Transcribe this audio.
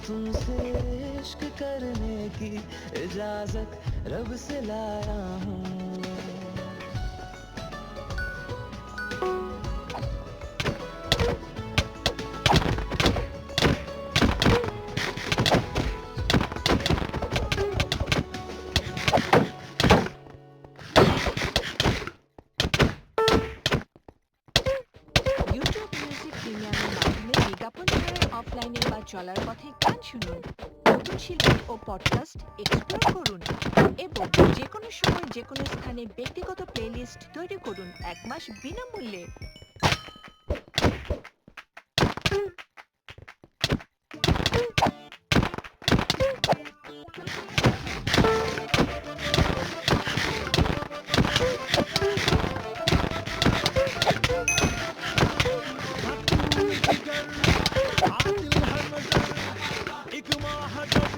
तुमसे इश्क करने की इजाजत रब से लाया हूँ। ইউটিউব মিউজিক প্রিমিয়ামের মাধ্যমে বিজ্ঞাপন ছাড়াই অফলাইনে বা চলার পথে গান শুনুন, নতুন শিল্পী ও পডকাস্ট এক্সপ্লোর করুন এবং যে কোনো সময় যে কোনো স্থানে ব্যক্তিগত প্লেলিস্ট তৈরি করুন 1 মাস বিনামূল্যে। हर तू जिगर आतिल हर नजर एक माह जब